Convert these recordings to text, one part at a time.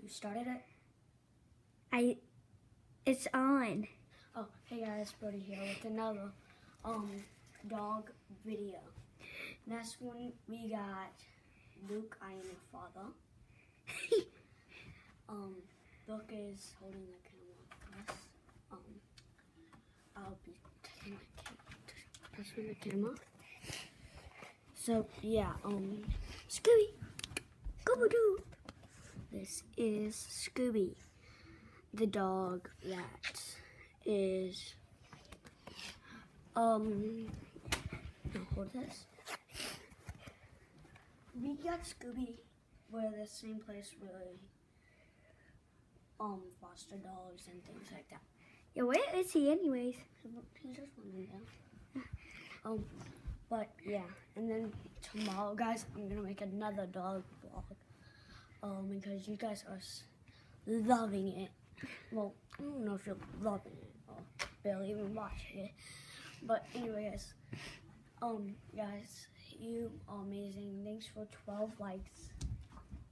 You started it? It's on. Oh, hey guys, Brody here with another dog video. Next one we got Luke, I am your father. Luke is holding the camera for us. I'll be taking the camera. So yeah, Scooby, Scooby-Doo. This is Scooby, the dog that is hold this. We got Scooby where the same place where foster dogs and things like that. Yeah, where is he anyways? He's just running down. But yeah, and then tomorrow, guys, I'm gonna make another dog vlog. Because you guys are loving it. Well, I don't know if you're loving it or barely even watching it. But anyway, guys, you are amazing. Thanks for 12 likes.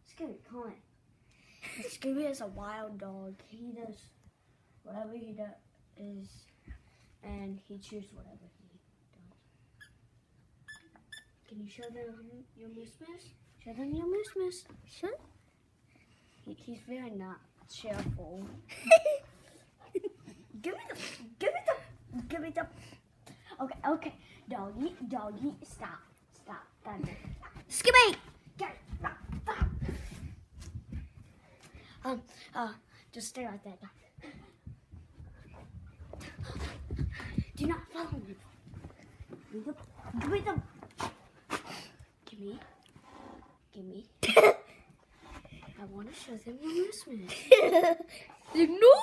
Scooby, come on. Scooby is a wild dog. He does whatever he does, and he chooses whatever he does. Can you show them your moose? Show them your moose. Sure. He's very not cheerful. Give me the. Okay. Doggy, stop. Scooby! Get it. Stop. Just stay right there. Do not follow me. Give me. I want to show them your moose. No!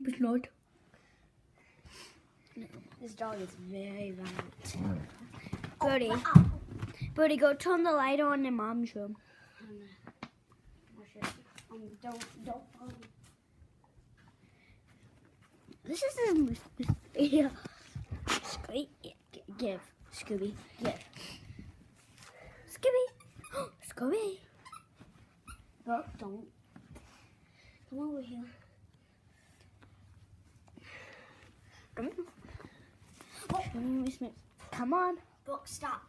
But not. This dog is very violent. Birdie, go turn the light on in Mom's room. Don't follow me. This is a video. Scooby, give. Scooby, give. Scooby! Scooby! Bro, don't. Come over here. Come on. Book, stop.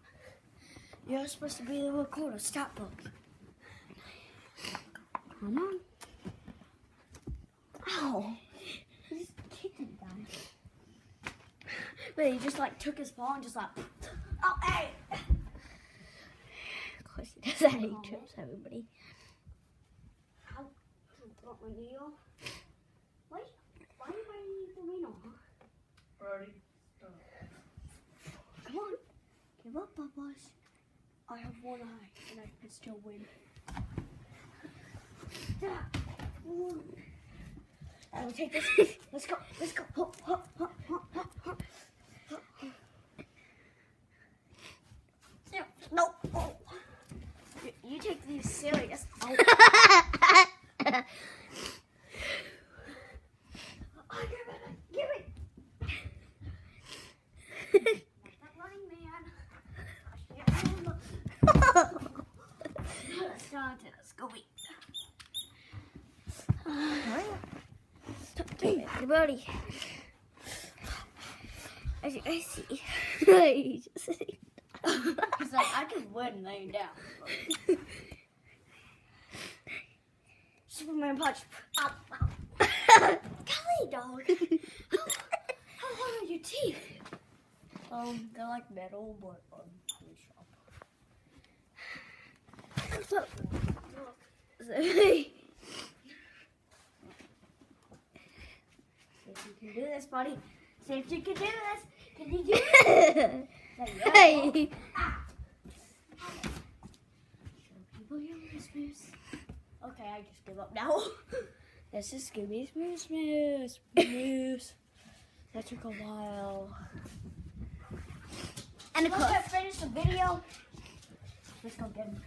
You're supposed to be the recorder. Stop, Book. Come on. Ow. He just kicked him down. But he just like took his paw and just like, oh, hey. Of course he does that. He trips everybody. Ow. Got my needle. Why do you need the needle, huh? Brody, stop. Come on. Give up, Bubbles. I have one eye and I can still win. I will take this. Let's go. Hop. No. Oh. You take these serious. Oh. Give it. Stop running, man. Let's go to the Scooby. Birdie. I see. He's just sitting. It's like, I can win laying down. Superman punch. Ow. Golly, dog. How hard are your teeth? They're like metal, but pretty sharp. You can do this, buddy. See if you can do this. Can you do it? Hey. Show people your moose. Okay, I just give up now. This is Scooby's moose. That took a while. And of Once course. I finish the video, let's go get him.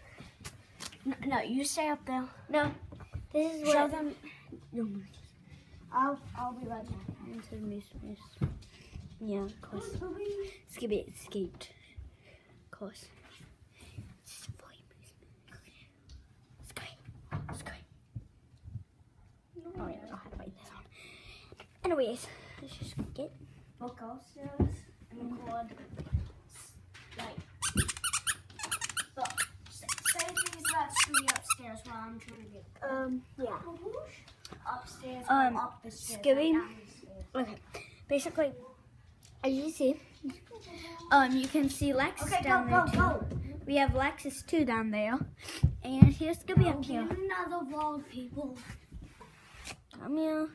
No, you stay up there. No. This is Show what. them your moose. I'll be right back. Into moose. Yeah, of course. Scooby. Scooby escaped. Of course. Anyways, let's just get. We'll go upstairs and record. Like, but say things about Scooby upstairs while I'm trying to get Yeah. upstairs, Um, up the stairs, Scooby? down the stairs. Okay. Basically, as you see, you can see Lex Okay, down go, there too. go. We have Lexus 2 down there. And here's Scooby up here. Another vlog, people. Come here.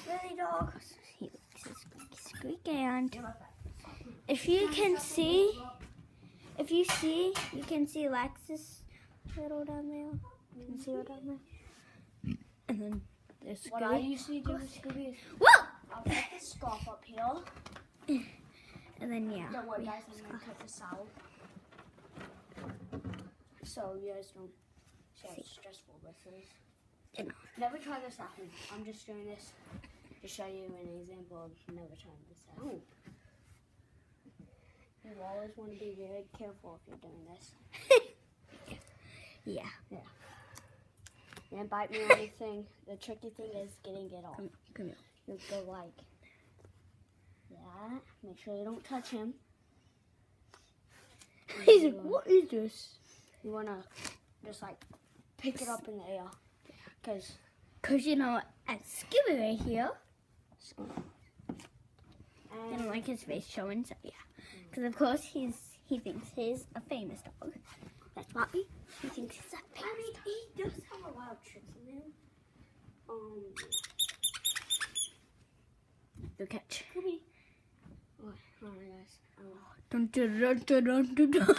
Really, dog? He likes his squeak and if you can see, you can see Lexus little down there. You can see her down there. And then there's What I Scooby. usually do with Scooby is Whoa! I'll put the scarf up here. And then yeah. Don't worry, guys, I'm gonna cut this out. So you guys don't see how stressful this is. You know. Never try this at home. I'm just doing this to show you an example of never trying this at home. You always want to be very careful if you're doing this. Yeah. And bite me on anything. The tricky thing is getting it off. Come here. You go like that. Make sure you don't touch him. He's like, what is this? You wanna just like pick it up in the air, cause You know, at Scooby right here, and didn't like his face showing, so yeah. Because of course he thinks he's a famous dog. That's why he thinks he's a famous dog. he does have a lot of tricks in him. Good catch. Scooby. Oh, alright guys. Dun, dun, dun, dun, dun, dun.